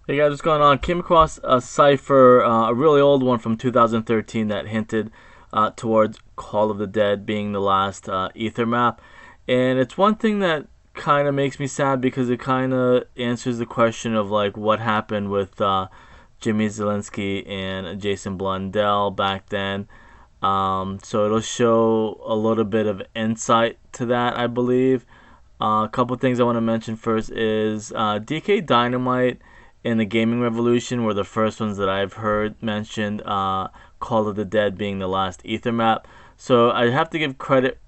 Hey guys, what's going on? Came across a cipher, a really old one from 2013 that hinted towards Call of the Dead being the last Ether map. And it's one thing that kind of makes me sad because it kind of answers the question of like what happened with Jimmy Zielinski and Jason Blundell back then. So it'll show a little bit of insight to that, I believe. A couple things I want to mention first is DK Dynamite and the Gaming Revolution were the first ones that I've heard mentioned. Call of the Dead being the last Ether map, so I have to give credit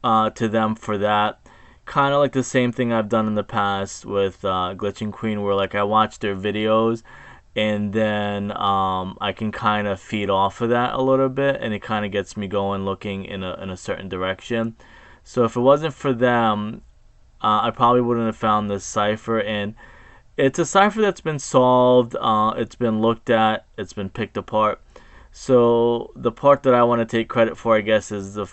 to them for that. Kind of like the same thing I've done in the past with Glitching Queen, where like I watch their videos and then I can kind of feed off of that a little bit, and it kind of gets me going, looking in a certain direction. So if it wasn't for them, I probably wouldn't have found this cipher. And it's a cipher that's been solved. It's been looked at. It's been picked apart. So the part that I want to take credit for, I guess, is the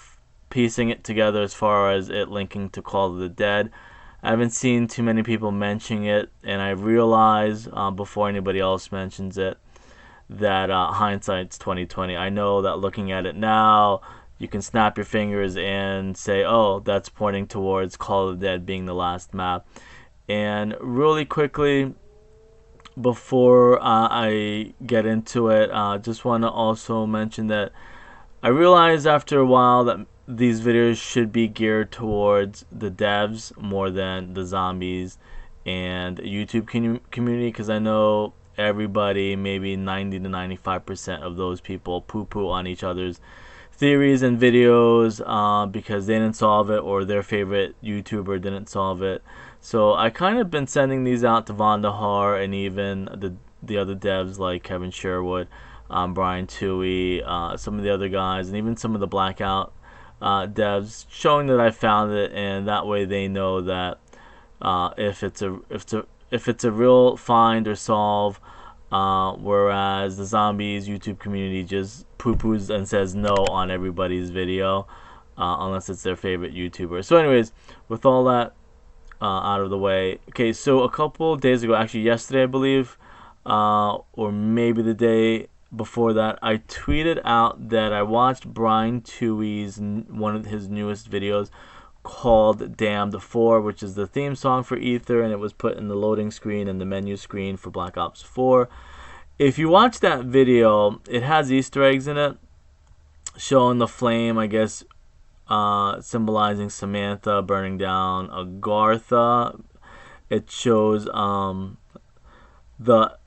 piecing it together as far as it linking to Call of the Dead. I haven't seen too many people mentioning it, and I realize before anybody else mentions it that hindsight's 2020. I know that looking at it now, you can snap your fingers and say, "Oh, that's pointing towards Call of the Dead being the last map." And really quickly, before I get into it, just want to also mention that I realized after a while that these videos should be geared towards the devs more than the zombies and YouTube community, because I know everybody, maybe 90 to 95% of those people poo poo on each other's theories and videos because they didn't solve it or their favorite YouTuber didn't solve it. So I kind of been sending these out to Vandahar and even the other devs like Kevin Sherwood, Brian Toohey, some of the other guys, and even some of the Blackout devs, showing that I found it, and that way they know that if it's a real find or solve. Whereas the zombies YouTube community just poo poos and says no on everybody's video, unless it's their favorite YouTuber. So, anyways, with all that out of the way, okay. So a couple days ago, actually yesterday, I believe, or maybe the day before that, I tweeted out that I watched Brian Toohey's one of his newest videos called Damned 4, which is the theme song for Ether, and it was put in the loading screen and the menu screen for Black Ops 4. If you watch that video, it has Easter eggs in it showing the flame, I guess, symbolizing Samantha burning down Agartha. It shows the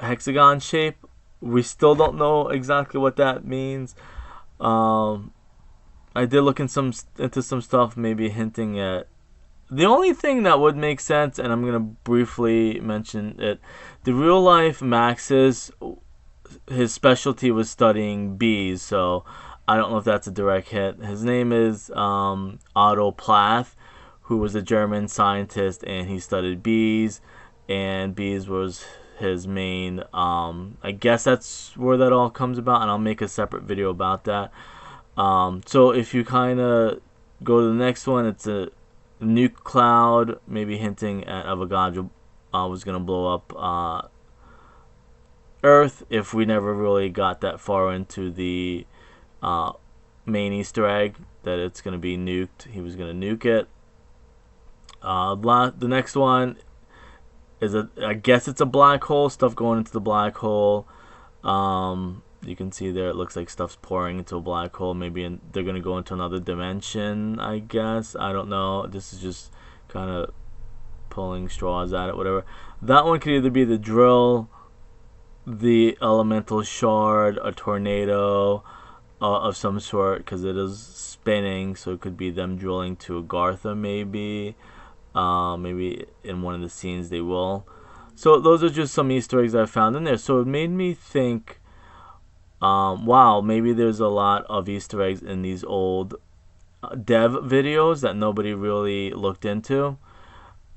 hexagon shape. We still don't know exactly what that means. Um, I did look into some stuff, maybe hinting at the only thing that would make sense, and I'm gonna briefly mention it. The real life Maxis, his specialty was studying bees, so I don't know if that's a direct hit. His name is Otto Plath, who was a German scientist, and he studied bees, and bees was his main. I guess that's where that all comes about, and I'll make a separate video about that. So if you kind of go to the next one, it's a nuke cloud, maybe hinting at Avogadro was going to blow up Earth if we never really got that far into the main Easter egg that it's going to be nuked. He was going to nuke it. The next one is I guess it's a black hole, stuff going into the black hole. You can see there it looks like stuff's pouring into a black hole. Maybe they're going to go into another dimension, I guess. I don't know. This is just kind of pulling straws at it, whatever. That one could either be the drill, the elemental shard, a tornado of some sort, because it is spinning, so it could be them drilling to Agartha, maybe. Maybe in one of the scenes they will. So those are just some Easter eggs I found in there. So it made me think, wow, maybe there's a lot of Easter eggs in these old dev videos that nobody really looked into.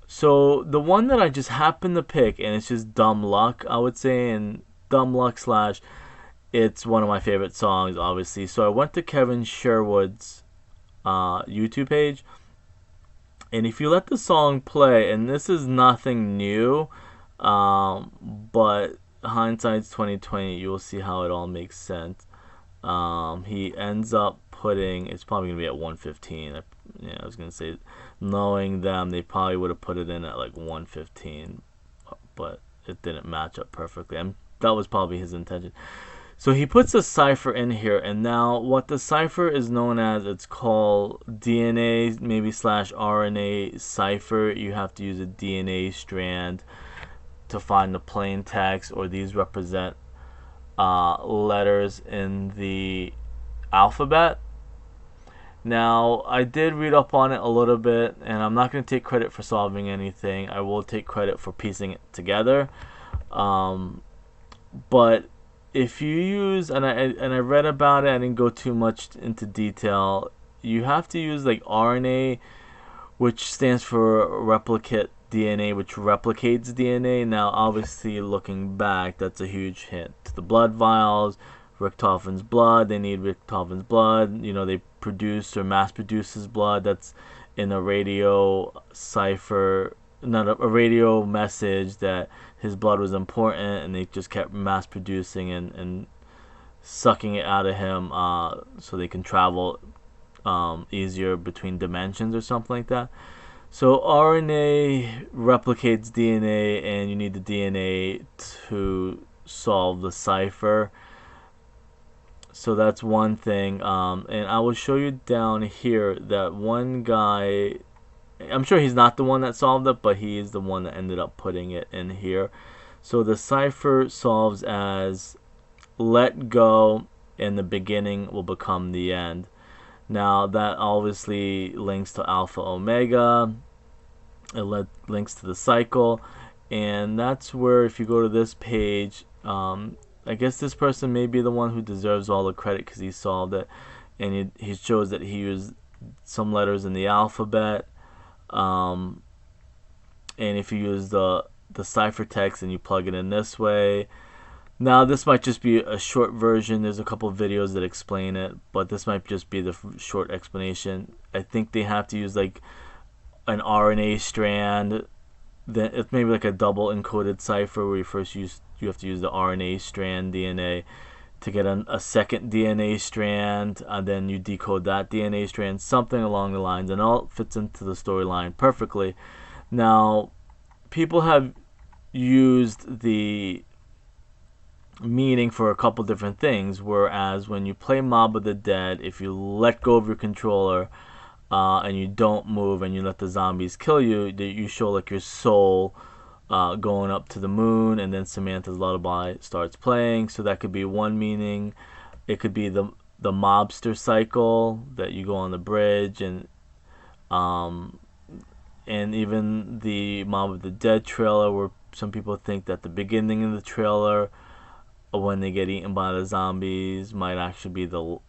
So the one that I just happened to pick, and it's just dumb luck, I would say, and dumb luck slash it's one of my favorite songs, obviously. So I went to Kevin Sherwood's YouTube page, and if you let the song play, and this is nothing new, But hindsight's 2020. You will see how it all makes sense. He ends up putting, it's probably gonna be at 115. Yeah, I was gonna say, knowing them, they probably would have put it in at like 115, but it didn't match up perfectly. And that was probably his intention. So he puts a cipher in here, and now what the cipher is known as, it's called DNA, maybe slash RNA cipher. You have to use a DNA strand to find the plain text, or these represent letters in the alphabet. Now, I did read up on it a little bit, and I'm not going to take credit for solving anything. I will take credit for piecing it together. But if you use, and I read about it, I didn't go too much into detail. You have to use like RNA, which stands for replicate DNA, which replicates DNA. Now, obviously, looking back, that's a huge hint to the blood vials. Richthofen's blood, they need Richthofen's blood. You know, they produce or mass produce his blood. That's in a radio cipher, not a radio message that his blood was important, and they just kept mass producing and sucking it out of him so they can travel easier between dimensions or something like that. So RNA replicates DNA, and you need the DNA to solve the cipher. So that's one thing. And I will show you down here that one guy, I'm sure he's not the one that solved it, but he is the one that ended up putting it in here. So the cipher solves as let go and the beginning will become the end. Now that obviously links to Alpha Omega. It links to the cycle, and that's where if you go to this page, I guess this person may be the one who deserves all the credit because he solved it, and he shows that he used some letters in the alphabet, and if you use the ciphertext and you plug it in this way. Now this might just be a short version. There's a couple of videos that explain it, but this might just be the short explanation. I think they have to use like an RNA strand. Then it's maybe like a double encoded cipher where you have to use the RNA strand DNA to get a second DNA strand, and then you decode that DNA strand, something along the lines, and all fits into the storyline perfectly. Now, people have used the meaning for a couple different things, whereas when you play Mob of the Dead, if you let go of your controller and you don't move and you let the zombies kill you, you show like your soul going up to the moon, and then Samantha's Lullaby starts playing. So that could be one meaning. It could be the mobster cycle, that you go on the bridge, and even the Mob of the Dead trailer, where some people think that the beginning of the trailer, when they get eaten by the zombies, might actually be the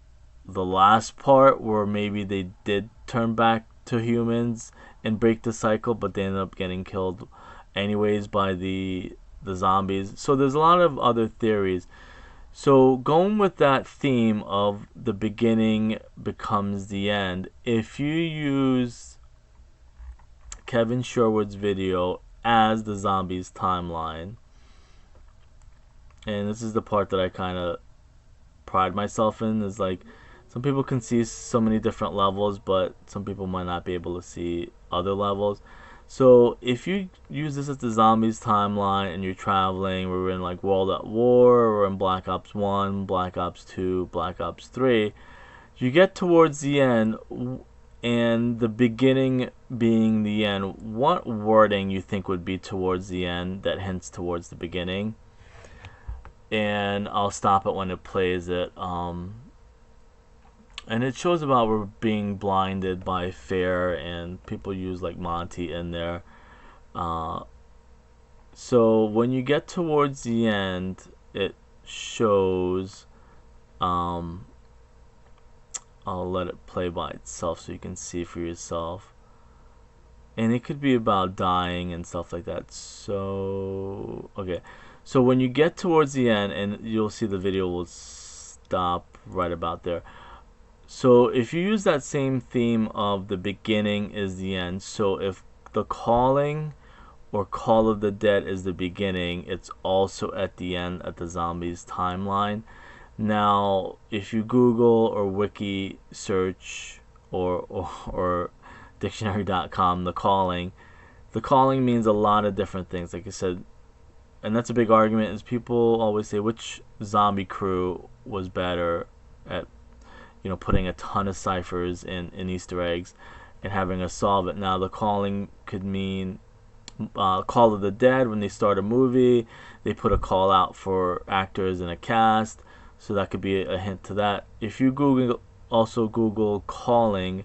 last part, where maybe they did turn back to humans and break the cycle, but they ended up getting killed anyways by the zombies. So there's a lot of other theories. So going with that theme of the beginning becomes the end, if you use Kevin Sherwood's video as the zombies timeline, and this is the part that I kind of pride myself in, is like some people can see so many different levels, but some people might not be able to see other levels. So if you use this as the zombies timeline and you're traveling, we're in like World at War, or in Black Ops 1, Black Ops 2, Black Ops 3, you get towards the end, and the beginning being the end, what wording you think would be towards the end that hints towards the beginning? And I'll stop it when it plays it. And it shows about we're being blinded by fear, and people use like Monty in there. So when you get towards the end, it shows, I'll let it play by itself so you can see for yourself. And it could be about dying and stuff like that. So, okay. So when you get towards the end, and you'll see the video will stop right about there. So if you use that same theme of the beginning is the end, so if the calling or Call of the Dead is the beginning, it's also at the end at the zombies timeline. Now, if you Google or wiki search or dictionary.com the calling means a lot of different things. Like I said, and that's a big argument, is people always say which zombie crew was better at putting a ton of ciphers in Easter eggs and having us solve it. Now, the calling could mean Call of the Dead. When they start a movie, they put a call out for actors and a cast, so that could be a hint to that. If you Google calling,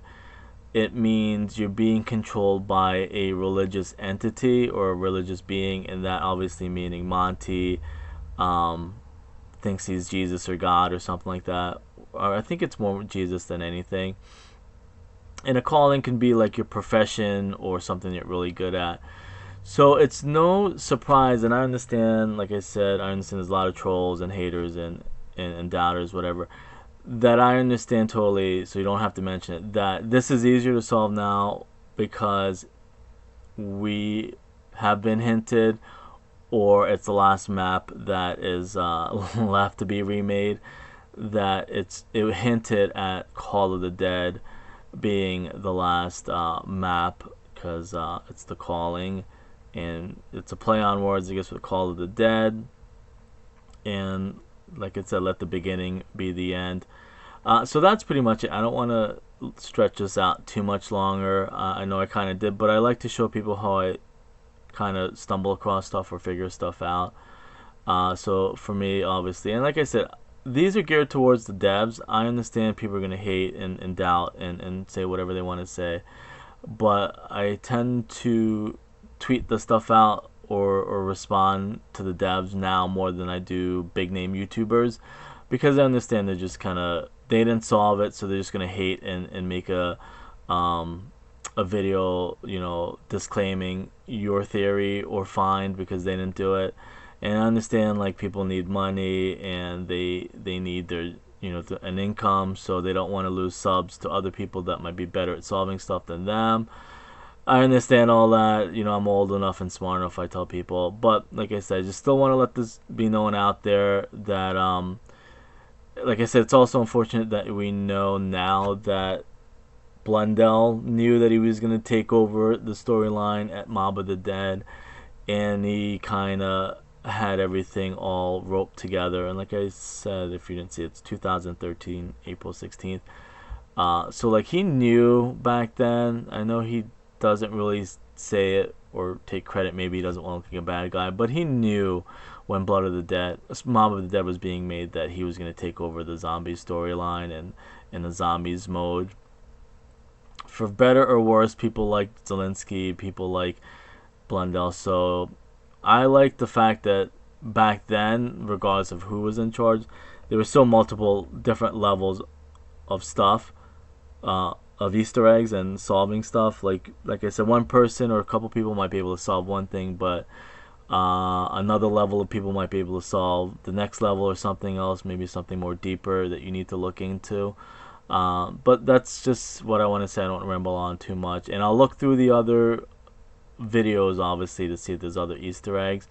it means you're being controlled by a religious entity or a religious being, and that obviously meaning Monty thinks he's Jesus or God or something like that. Or I think it's more Jesus than anything. And a calling can be like your profession or something you're really good at. So it's no surprise, and I understand, like I said, I understand there's a lot of trolls and haters and doubters, whatever, that I understand totally, so you don't have to mention it, that this is easier to solve now because we have been hinted, or it's the last map that is left to be remade, that it hinted at Call of the Dead being the last map, because it's the calling, and it's a play on words, I guess, with Call of the Dead, and like I said, let the beginning be the end. So that's pretty much it. I don't want to stretch this out too much longer. I know I kind of did, but I like to show people how I kind of stumble across stuff or figure stuff out. So for me, obviously, and like I said, these are geared towards the devs. I understand people are going to hate and doubt and say whatever they want to say, but I tend to tweet the stuff out or respond to the devs now more than I do big name YouTubers, because I understand they're just kind of, they didn't solve it, so they're just going to hate and make a video, disclaiming your theory or find because they didn't do it. And I understand, like, people need money and they need their an income, so they don't want to lose subs to other people that might be better at solving stuff than them. I understand all that. I'm old enough and smart enough, I tell people. But like I said, I just still want to let this be known out there that, like I said, it's also unfortunate that we know now that Blundell knew that he was going to take over the storyline at Mob of the Dead, and he kind of had everything all roped together. And like I said, if you didn't see it, it's 2013, April 16th. So like, he knew back then. I know he doesn't really say it or take credit. Maybe he doesn't want to look like a bad guy, but he knew when Mob of the Dead was being made, that he was going to take over the zombie storyline and in the zombies mode. For better or worse, people like Zelensky, people like Blundell. So I like the fact that back then, regardless of who was in charge, there were still multiple different levels of stuff, of Easter eggs and solving stuff. Like I said, one person or a couple people might be able to solve one thing, but another level of people might be able to solve the next level or something else, maybe something more deeper that you need to look into. But that's just what I want to say. I don't ramble on too much, and I'll look through the other videos, obviously, to see if there's other Easter eggs.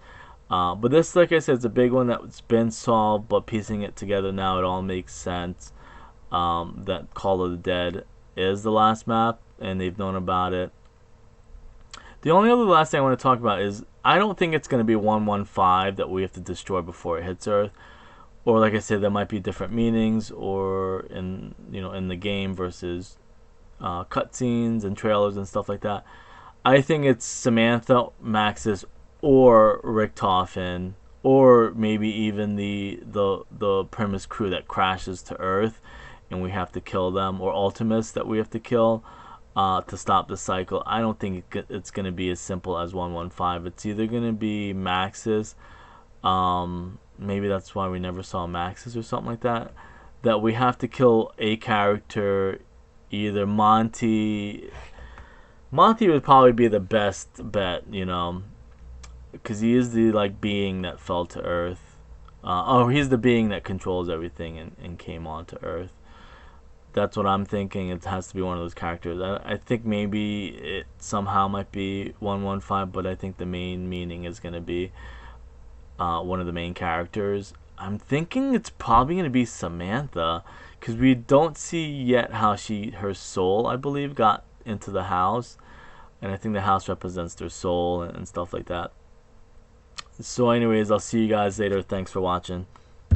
But this, like I said, it's a big one that's been solved, but piecing it together now, it all makes sense. That Call of the Dead is the last map, and they've known about it. The only other last thing I want to talk about is, I don't think it's going to be 115 that we have to destroy before it hits Earth. Or like I said, there might be different meanings, or in the game versus cutscenes and trailers and stuff like that. I think it's Samantha, Maxis, or Richtofen, or maybe even the premise crew that crashes to Earth, and we have to kill them, or Ultimus that we have to kill to stop the cycle. I don't think it's going to be as simple as 115. It's either going to be Maxis. Maybe that's why we never saw Maxis or something like that. That we have to kill a character, either Monty. Monty would probably be the best bet, because he is the being that fell to Earth. He's the being that controls everything and came onto Earth. That's what I'm thinking. It has to be one of those characters. I think maybe it somehow might be 115, but I think the main meaning is going to be one of the main characters. I'm thinking it's probably going to be Samantha, because we don't see yet how her soul, I believe, got into the house, and I think the house represents their soul and stuff like that. So anyways, I'll see you guys later. Thanks for watching.